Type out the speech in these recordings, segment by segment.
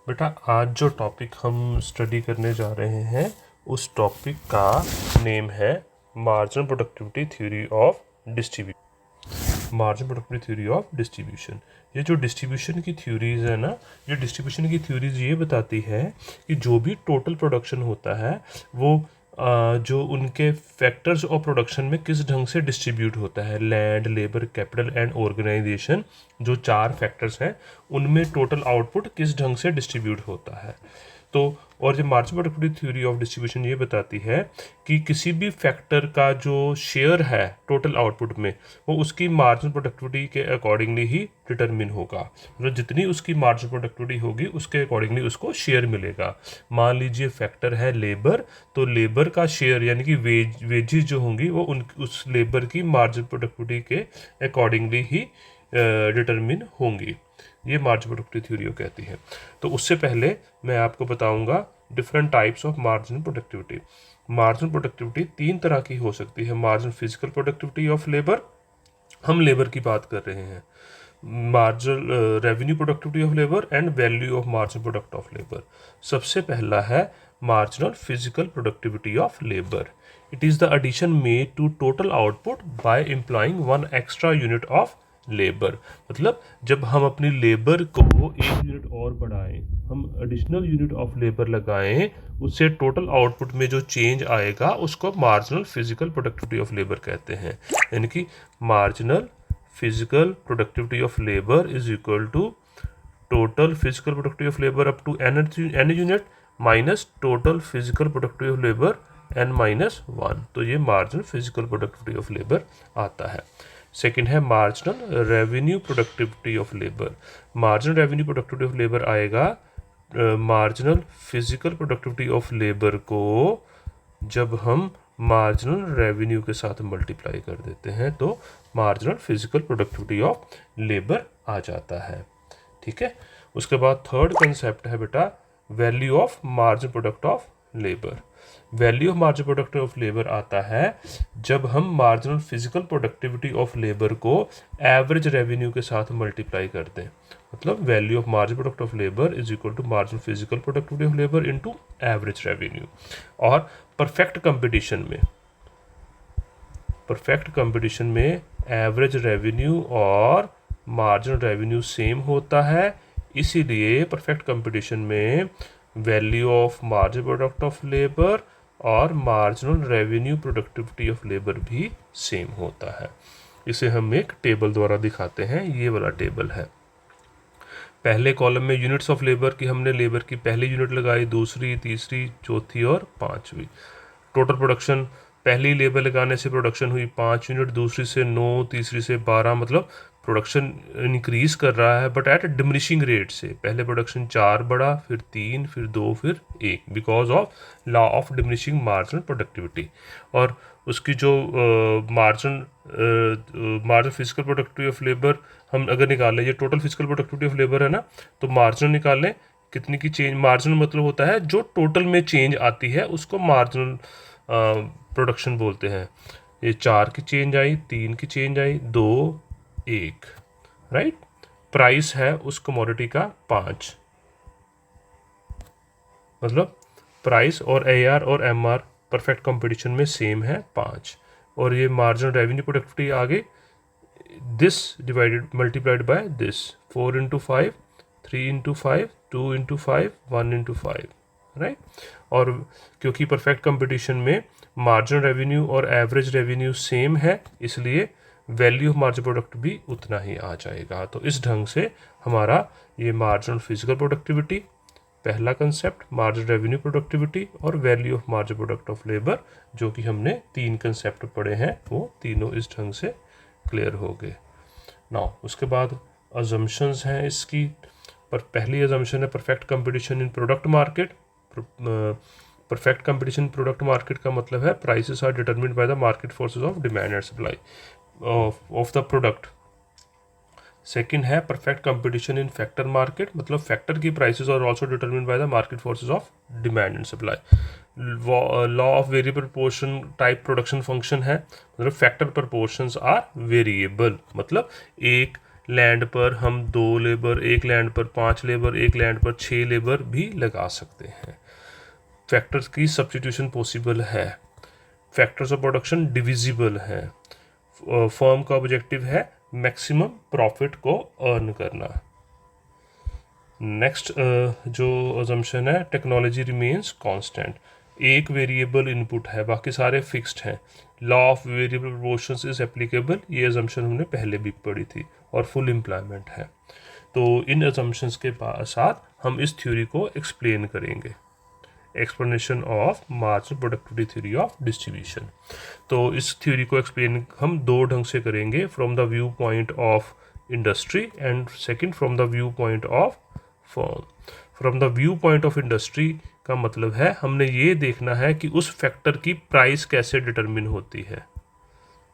बेटा आज जो टॉपिक हम स्टडी करने जा रहे हैं उस टॉपिक का नेम है marginal productivity theory of distribution. Marginal productivity theory of distribution. ये जो डिस्ट्रीब्यूशन की थ्योरीज है ना, ये डिस्ट्रीब्यूशन की थ्योरीज ये बताती है कि जो भी टोटल प्रोडक्शन होता है वो जो उनके फैक्टर्स ऑफ प्रोडक्शन में किस ढंग से डिस्ट्रीब्यूट होता है। Land, labour, capital and organisation, जो 4 फैक्टर्स हैं उनमें टोटल आउटपुट किस ढंग से डिस्ट्रीब्यूट होता है। तो और जो marginal productivity theory of distribution ये बताती है कि किसी भी फैक्टर का जो शेयर है टोटल आउटपुट में वो उसकी मार्जिनल प्रोडक्टिविटी के अकॉर्डिंगली ही डिटरमिन होगा। मतलब जितनी उसकी मार्जिनल प्रोडक्टिविटी होगी उसके अकॉर्डिंगली उसको शेयर मिलेगा। मान लीजिए फैक्टर है लेबर, तो लेबर का शेयर यानी कि वेजेस जो होंगी वो उस लेबर की मार्जिनल प्रोडक्टिविटी के अकॉर्डिंगली ही डिटरमिन होंगी। ये मार्जिनल प्रोडक्टिविटी थ्योरी कहती है। तो उससे पहले मैं आपको बताऊंगा different types of marginal productivity. Marginal productivity 3 तरह की हो सकती है। Marginal physical productivity of labour, हम लेबर की बात कर रहे हैं। Marginal revenue productivity of labour and value of marginal product of labour. सबसे पहला है marginal physical productivity of labour. It is the addition made to total output by employing 1 extra unit of labour. मतलब जब हम अपनी labour को 1 unit और बढ़ाएं, हम एडिशनल यूनिट ऑफ लेबर लगाएं, उससे टोटल आउटपुट में जो चेंज आएगा उसको marginal physical productivity of labour कहते हैं। यानी कि marginal physical productivity of labour is equal to total physical productivity of labour up to n unit minus total physical productivity of labour n-1। तो ये marginal physical productivity of labour आता है। Second है marginal revenue productivity of labour. Marginal revenue productivity of labour आएगा marginal physical productivity of labour को जब हम marginal revenue के साथ मल्टीप्लाई कर देते हैं तो marginal physical productivity of labour आ जाता है। ठीक है। उसके बाद थर्ड कंसेप्ट है बेटा value of marginal product of labour. Value of marginal product of labour आता है जब हम marginal physical productivity of labour को एवरेज रेवेन्यू के साथ मल्टीप्लाई कर दें। मतलब value of marginal product of labour is equal to marginal physical productivity of labour into average revenue. और परफेक्ट कंपटीशन में एवरेज रेवेन्यू और मार्जिनल रेवेन्यू सेम होता है, इसीलिए परफेक्ट कंपटीशन में value of marginal product of labour और marginal revenue productivity of labour भी same होता है। इसे हम एक टेबल द्वारा दिखाते हैं। ये वाला टेबल है। पहले कॉलम में यूनिट्स ऑफ लेबर की हमने लेबर की पहली यूनिट लगाई, दूसरी, तीसरी, चौथी और 5वीं। टोटल प्रोडक्शन, पहली लेबर लगाने से प्रोडक्शन हुई 5 यूनिट, दूसरी से 9, तीसरी से 12। मतलब प्रोडक्शन इंक्रीज कर रहा है बट एट डिमिनिशिंग रेट से। पहले प्रोडक्शन 4 बढ़ा, फिर 3, फिर 2, फिर 1, because of law of diminishing marginal productivity. और उसकी जो marginal physical productivity of labour हम अगर निकालें, ये total physical productivity of labour है ना, तो मार्जिनल निकालें कितनी की चेंज। मार्जिनल मतलब होता है जो टोटल में चेंज आती है उसको मार्जिनल प्रोडक्शन बोलते हैं। ये 4 की चेंज आई, 3 की चेंज आई, 2, 1, राइट। प्राइस है उस कमोडिटी का 5, मतलब प्राइस और AR और MR परफेक्ट कंपटीशन में सेम है 5। और ये मार्जिनल रेवेन्यू प्रोडक्टिविटी आगे this divided multiplied by this 4 into 5, 3 into 5, 2 into 5, 1 into 5, right. और क्योंकि परफेक्ट कंपटीशन में मार्जिनल रेवेन्यू और एवरेज रेवेन्यू सेम है, इसलिए वैल्यू ऑफ मार्जिनल प्रोडक्ट भी उतना ही आ जाएगा। तो इस ढंग से हमारा ये मार्जिनल फिजिकल प्रोडक्टिविटी, पहला कंसेप्ट मार्जिनल रेवेन्यू प्रोडक्टिविटी और value of marginal product of labour, जो कि हमने 3 कंसेप्ट पढ़े हैं, वो तीनों इस ढंग से क्लियर हो गए। नाउ उसके बाद अजम्पशंस हैं इसकी। पर पहली अजम्पशन है perfect competition in product market. Perfect competition product market का मतलब है prices are determined by the market forces of demand and supply of the product. Second है perfect competition in factor market, मतलब फैक्टर की prices are also determined by the market forces of demand and supply. Law of variable proportion type production function है, मतलब factor proportions are variable. मतलब एक land पर हम 2 labour, एक land पर 5 लेबर, एक लैंड पर 6 लेबर भी लगा सकते हैं। फैक्टर्स की सब्स्टिट्यूशन पॉसिबल है। फैक्टर्स ऑफ प्रोडक्शन डिविजिबल है। फर्म का ऑब्जेक्टिव है मैक्सिमम प्रॉफिट को अर्न करना। नेक्स्ट जो अजम्पशन है, टेक्नोलॉजी रिमेन्स कांस्टेंट। एक वेरिएबल इनपुट है, बाकी सारे फिक्स्ड हैं। Law of variable proportions is applicable, ये अजम्पशन हमने पहले भी पढ़ी थी और फुल एम्प्लॉयमेंट है। तो इन अजम्पशंस के साथ हम इस थ्योरी को एक्सप्लेन करेंगे। Explanation of marginal productivity theory of distribution. तो इस थ्योरी को एक्सप्लेन हम दो ढंग से करेंगे, from the view point of industry and second from the view point of firm. From the view point of industry का मतलब है हमने ये देखना है कि उस फैक्टर की प्राइस कैसे डिटरमिन होती है,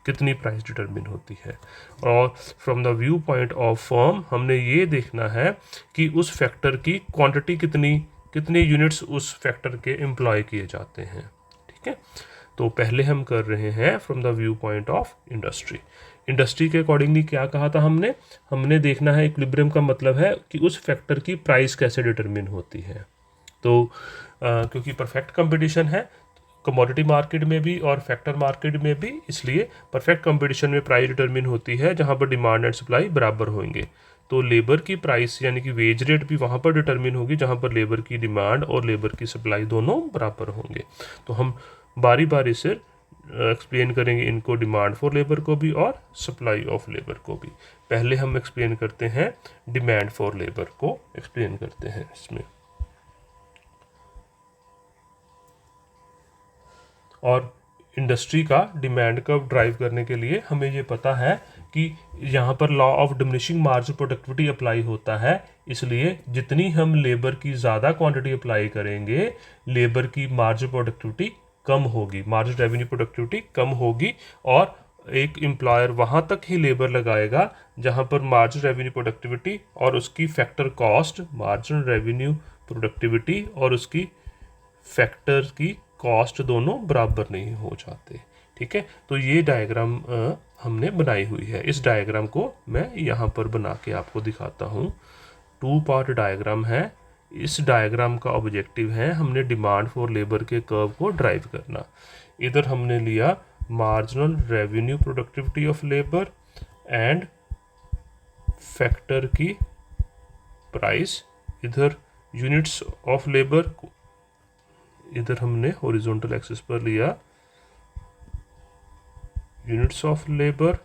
कितनी प्राइस डिटरमिन होती है। और from the view point of firm हमने ये देखना है कि उस फैक्टर की क्वांटिटी कितनी यूनिट्स उस फैक्टर के एम्प्लॉय किए जाते हैं। ठीक है, तो पहले हम कर रहे हैं from the view point of industry. Industry के अकॉर्डिंगली क्या कहा था हमने देखना है इक्विलिब्रियम का मतलब है कि उस फैक्टर की प्राइस कैसे डिटरमिन होती है। तो क्योंकि परफेक्ट कंपटीशन है कमोडिटी मार्केट में भी और फैक्टर मार्केट में भी, इसलिए परफेक्ट कंपटीशन में प्राइस डिटरमिन होती है जहां पर डिमांड एंड सप्लाई बराबर होंगे। तो लेबर की प्राइस यानी कि वेज रेट भी वहां पर डिटरमिन होगी जहां पर लेबर की डिमांड और लेबर की सप्लाई दोनों बराबर होंगे। तो हम बारी बारी से एक्सप्लेन करेंगे इनको, डिमांड फॉर लेबर को भी और सप्लाई ऑफ लेबर को भी। पहले हम एक्सप्लेन करते हैं डिमांड फॉर लेबर को, एक्सप्लेन करते हैं इसमें। और इंडस्ट्री का डिमांड कर्व ड्राइव करने के लिए हमें ये पता है कि यहाँ पर law of diminishing marginal productivity apply होता है, इसलिए जितनी हम लेबर की ज़्यादा क्वांटिटी अप्लाई करेंगे लेबर की मार्जिनल प्रोडक्टिविटी कम होगी, मार्जिनल रेवेन्यू प्रोडक्टिविटी कम होगी। और एक एम्प्लॉयर वहाँ तक ही लेबर लगाएगा जहाँ पर मार्जिनल रेवेन्यू प्रोडक्टिविटी और उसकी factor cost, marginal revenue productivity और उसकी फैक्टर की कॉस्ट दोनों बराबर नहीं हो जाते। ठीक है, तो ये डायग्राम हमने बनाई हुई है। इस डायग्राम को मैं यहाँ पर बना के आपको दिखाता हूँ। 2 पार्ट डायग्राम है। इस डायग्राम का ऑब्जेक्टिव है हमने डिमांड फॉर लेबर के कर्व को ड्राइव करना। इधर हमने लिया marginal revenue productivity of labour and factor की प्राइस, इधर यूनिट्स ऑफ लेबर, इधर हमने हॉरिजॉन्टल एक्सिस पर लिया यूनिट्स ऑफ लेबर,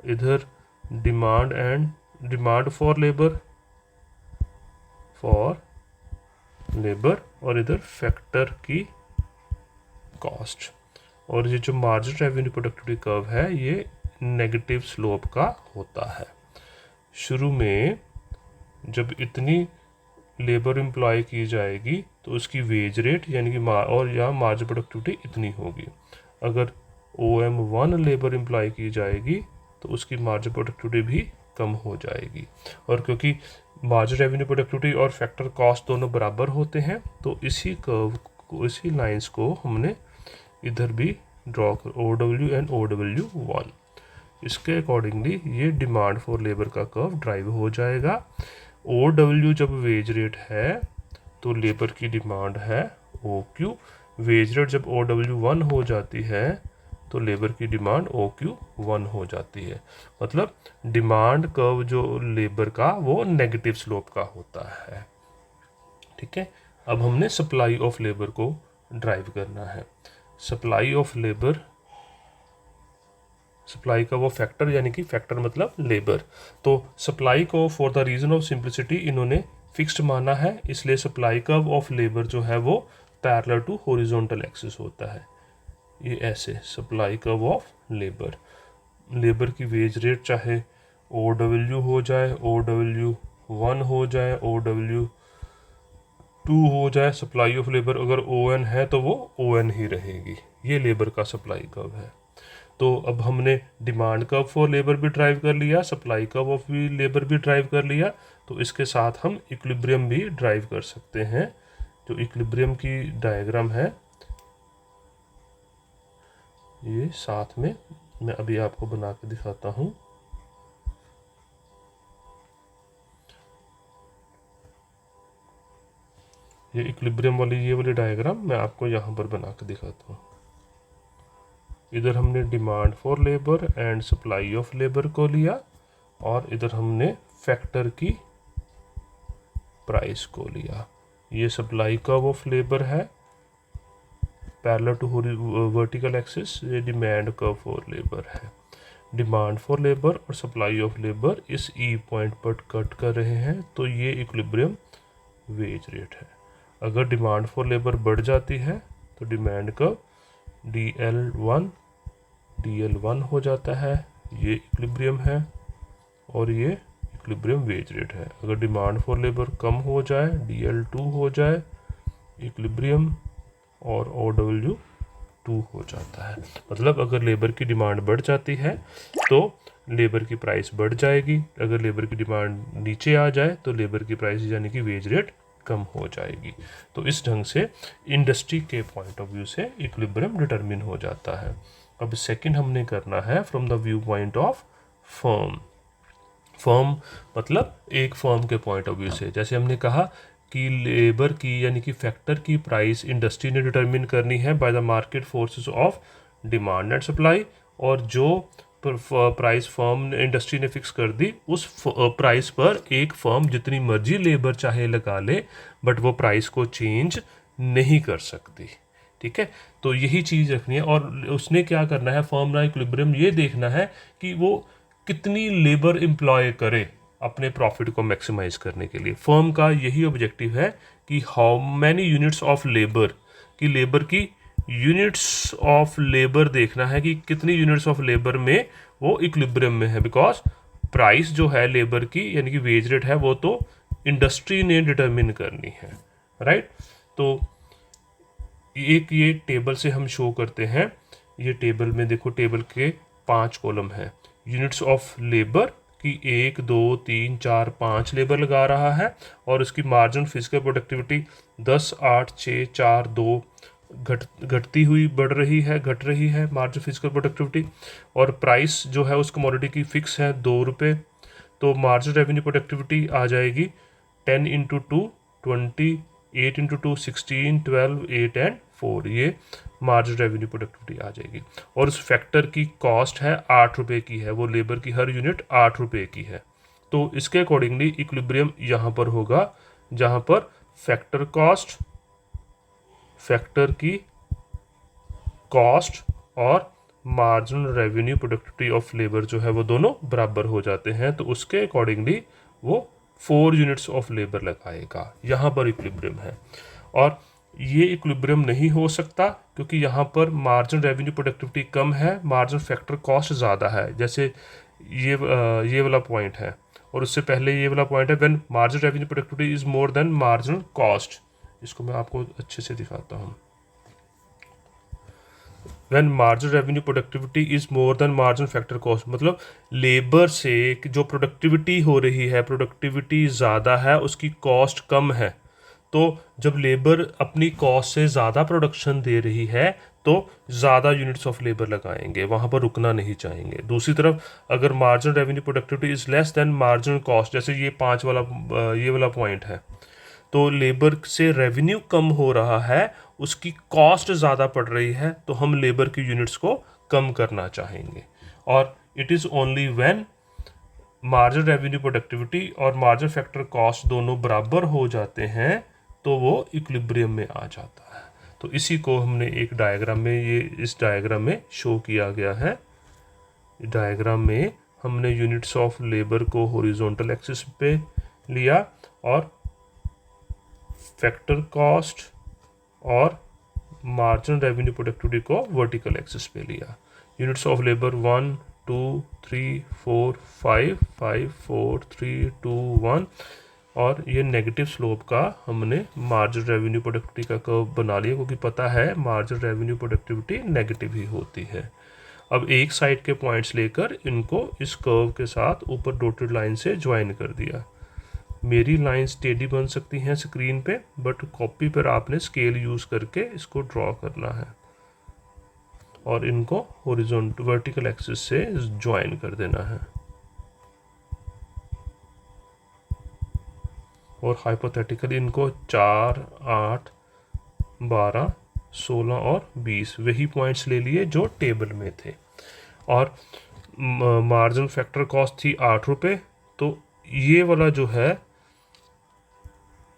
इधर डिमांड फॉर लेबर और इधर फैक्टर की कॉस्ट। और ये जो मार्जिनल रेवेन्यू प्रोडक्टिविटी कर्व है ये नेगेटिव स्लोप का होता है। शुरू में जब इतनी लेबर एम्प्लॉय की जाएगी तो उसकी वेज रेट यानी कि और यहाँ मार्जिनल प्रोडक्टिविटी इतनी होगी। अगर OM1 लेबर एम्प्लॉय की जाएगी तो उसकी मार्जिनल प्रोडक्टिविटी भी कम हो जाएगी। और क्योंकि मार्जिनल रेवेन्यू प्रोडक्टिविटी और फैक्टर कॉस्ट दोनों बराबर होते हैं तो इसी कर्व को, इसी लाइंस को हमने इधर भी ड्रॉ कर OW एंड OW1। इसके अकॉर्डिंगली ये डिमांड फॉर लेबर का कर्व ड्राइव हो जाएगा। OW जब वेज रेट है तो लेबर की डिमांड है OQ। वेज रेट जब OW1 हो जाती है तो लेबर की डिमांड OQ1 हो जाती है। मतलब डिमांड कर्व जो लेबर का वो नेगेटिव स्लोप का होता है। ठीक है, अब हमने सप्लाई ऑफ लेबर को ड्राइव करना है। सप्लाई ऑफ लेबर, सप्लाई का वो फैक्टर यानी कि फैक्टर मतलब लेबर। तो सप्लाई को for the reason of simplicity इन्होंने फिक्स्ड माना है, इसलिए सप्लाई कर्व ऑफ लेबर जो है वो पैरेलल टू हॉरिजॉन्टल एक्सिस होता है। ये ऐसे सप्लाई कर्व ऑफ लेबर की वेज रेट चाहे OW हो जाए, OW1 हो जाए, OW2 हो जाए, सप्लाई ऑफ लेबर अगर ON है तो वो ON ही रहेगी। ये लेबर का सप्लाई कर्व है। तो अब हमने डिमांड कर्व फॉर लेबर भी ड्राइव कर लिया, सप्लाई कर्व ऑफ भी लेबर भी ड्राइव कर लिया, तो इसके साथ हम इक्विलिब्रियम भी ड्राइव कर सकते हैं। जो इक्विलिब्रियम की डायग्राम है ये साथ में मैं अभी आपको बना के दिखाता हूँ। ये इक्विलिब्रियम वाली ये वाली डायग्राम मैं आपको यहाँ पर बना के दिखाता हूँ। इधर हमने demand for labour and supply of labour को लिया और इधर हमने फैक्टर की प्राइस को लिया। ये सप्लाई कर्व ऑफ लेबर है पैरेलल टू वर्टिकल एक्सिस, ये डिमांड कर्व फॉर लेबर है। डिमांड फॉर लेबर और सप्लाई ऑफ लेबर इस ई पॉइंट पर कट कर रहे हैं, तो ये इक्विलिब्रियम वेज रेट है। अगर डिमांड फॉर लेबर बढ़ जाती है तो डिमांड कर्व DL1 हो जाता है, ये इक्विलिब्रियम है और ये इक्विलिब्रियम वेज रेट है। अगर डिमांड फॉर लेबर कम हो जाए, DL2 हो जाए, इक्विलिब्रियम और OW2 हो जाता है। मतलब अगर लेबर की डिमांड बढ़ जाती है तो लेबर की प्राइस बढ़ जाएगी, अगर लेबर की डिमांड नीचे आ जाए तो लेबर की प्राइस यानी कि वेज रेट कम हो जाएगी। तो इस ढंग से इंडस्ट्री के पॉइंट ऑफ व्यू से इक्विलिब्रियम डिटरमिन हो जाता है। अब सेकंड हमने करना है from the view point of firm. Firm मतलब एक फर्म के पॉइंट ऑफ व्यू से, जैसे हमने कहा कि लेबर की यानी कि फैक्टर की प्राइस इंडस्ट्री ने डिटरमिन करनी है bye the market forces of demand and supply, और जो प्राइस फर्म इंडस्ट्री ने फिक्स कर दी उस प्राइस पर एक फर्म जितनी मर्जी लेबर चाहे लगा ले बट वो प्राइस को चेंज नहीं कर सकती। ठीक है, तो यही चीज़ रखनी है। और उसने क्या करना है, फर्म ना इक्विलिब्रियम ये देखना है कि वो कितनी लेबर एम्प्लॉय करे अपने प्रॉफिट को मैक्सिमाइज करने के लिए। फर्म का यही ऑब्जेक्टिव है कि how many units of labour, कि लेबर की यूनिट्स ऑफ लेबर देखना है कि कितनी यूनिट्स ऑफ लेबर में वो इक्विलिब्रियम में है। बिकॉज प्राइस जो है लेबर की यानी कि वेज रेट है वो तो इंडस्ट्री ने डिटरमिन करनी है, राइट। तो एक ये टेबल से हम शो करते हैं। ये टेबल में देखो, टेबल के 5 कॉलम हैं। यूनिट्स ऑफ लेबर कि 1 2 3 4 5 लेबर लगा रहा है और उसकी मार्जिन फिजिकल प्रोडक्टिविटी 10 8 6 4 2 घटती हुई बढ़ रही है, घट रही है मार्जिन फिजिकल प्रोडक्टिविटी। और प्राइस जो है उस कमोडिटी की फिक्स है 2 रुपये, तो मार्जिन रेवेन्यू प्रोडक्टिविटी आ जाएगी 10 इंटू 2 20, 8 इंटू 2 16, 12, 8 एंड 4, ये मार्जिन रेवेन्यू प्रोडक्टिविटी आ जाएगी। और उस फैक्टर की कॉस्ट है 8 रुपये की है, वो लेबर की हर यूनिट 8 रुपये की है। तो इसके अकॉर्डिंगली इक्विलिब्रियम यहाँ पर होगा जहाँ पर फैक्टर कॉस्ट, फैक्टर की कॉस्ट और margin revenue productivity of labour जो है वो दोनों बराबर हो जाते हैं। तो उसके अकॉर्डिंगली वो 4 यूनिट्स ऑफ लेबर लगाएगा, यहाँ पर इक्विलिब्रियम है। और ये इक्विलिब्रियम नहीं हो सकता क्योंकि यहाँ पर मार्जिन रेवेन्यू प्रोडक्टिविटी कम है, मार्जिन फैक्टर कॉस्ट ज़्यादा है। जैसे ये वाला पॉइंट है और उससे पहले ये वाला पॉइंट है when margin revenue productivity is more than margin cost. इसको मैं आपको अच्छे से दिखाता हूँ। When margin revenue productivity is more than margin factor cost, मतलब लेबर से जो प्रोडक्टिविटी हो रही है, प्रोडक्टिविटी ज़्यादा है, उसकी कॉस्ट कम है। तो जब लेबर अपनी कॉस्ट से ज़्यादा प्रोडक्शन दे रही है तो ज़्यादा यूनिट्स ऑफ लेबर लगाएंगे, वहाँ पर रुकना नहीं चाहेंगे। दूसरी तरफ अगर margin revenue productivity is less than margin cost, जैसे ये 5 वाला ये वाला पॉइंट है, तो लेबर से रेवेन्यू कम हो रहा है, उसकी कॉस्ट ज़्यादा पड़ रही है, तो हम लेबर की यूनिट्स को कम करना चाहेंगे। और it is only when margin revenue productivity और मार्जिन फैक्टर कॉस्ट दोनों बराबर हो जाते हैं तो वो इक्विलिब्रियम में आ जाता है। तो इसी को हमने एक डायग्राम में, ये इस डायग्राम में शो किया गया है। डायग्राम में हमने यूनिट्स ऑफ लेबर को हॉरिजॉन्टल एक्सिस पे लिया और फैक्टर कॉस्ट और मार्जिन रेवेन्यू प्रोडक्टिविटी को वर्टिकल एक्सिस पे लिया। यूनिट्स ऑफ लेबर 1 2 3 4 5 5 4 3 2 1, और ये नेगेटिव स्लोप का हमने मार्जिन रेवेन्यू प्रोडक्टिविटी का कर्व बना लिया क्योंकि पता है मार्जिन रेवेन्यू प्रोडक्टिविटी नेगेटिव ही होती है। अब एक साइड के पॉइंट्स लेकर इनको इस कर्व के साथ ऊपर डॉटेड लाइन से ज्वाइन कर दिया। मेरी लाइन टेढ़ी बन सकती हैं स्क्रीन पे, बट कॉपी पर आपने स्केल यूज़ करके इसको ड्रॉ करना है और इनको हॉरिजॉन्टल वर्टिकल एक्सिस से ज्वाइन कर देना है। और हाइपोथेटिकली इनको 4, 8, 12, 16 और 20 वही पॉइंट्स ले लिए जो टेबल में थे। और मार्जिनल फैक्टर कॉस्ट थी 8 रुपये, तो ये वाला जो है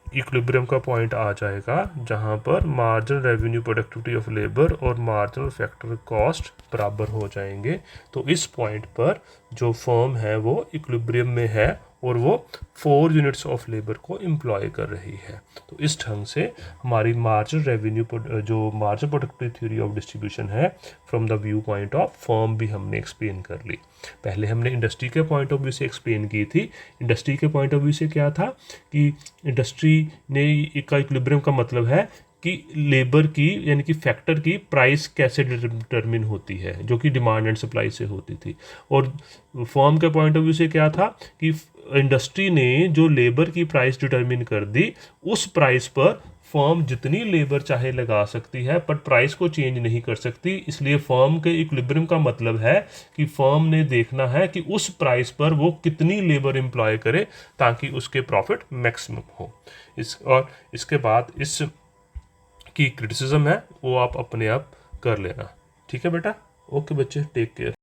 इक्विलिब्रियम का पॉइंट आ जाएगा जहां पर marginal revenue productivity of labour और मार्जिनल फैक्टर कॉस्ट बराबर हो जाएंगे। तो इस पॉइंट पर जो फर्म है वो इक्विलिब्रियम में है और वो 4 यूनिट्स ऑफ लेबर को एम्प्लॉय कर रही है। तो इस ढंग से हमारी मार्जिनल रेवेन्यू जो marginal productivity theory of distribution है from the view point of firm भी हमने एक्सप्लेन कर ली। पहले हमने इंडस्ट्री के पॉइंट ऑफ व्यू से एक्सप्लेन की थी। इंडस्ट्री के पॉइंट ऑफ व्यू से क्या था कि इंडस्ट्री ने का इक्विलिब्रियम का मतलब है कि लेबर की यानी कि फैक्टर की प्राइस कैसे डिटरमिन होती है, जो कि डिमांड एंड सप्लाई से होती थी। और फर्म के पॉइंट ऑफ व्यू से क्या था कि इंडस्ट्री ने जो लेबर की प्राइस डिटरमिन कर दी, उस प्राइस पर फर्म जितनी लेबर चाहे लगा सकती है पर प्राइस को चेंज नहीं कर सकती। इसलिए फर्म के इक्विलिब्रियम का मतलब है कि फर्म ने देखना है कि उस प्राइस पर वो कितनी लेबर एम्प्लॉय करे ताकि उसके प्रॉफिट मैक्सिमम हो। और इसके बाद इस की क्रिटिसिज्म है वो आप अपने आप कर लेना। ठीक है बेटा, ओके बच्चे, टेक केयर।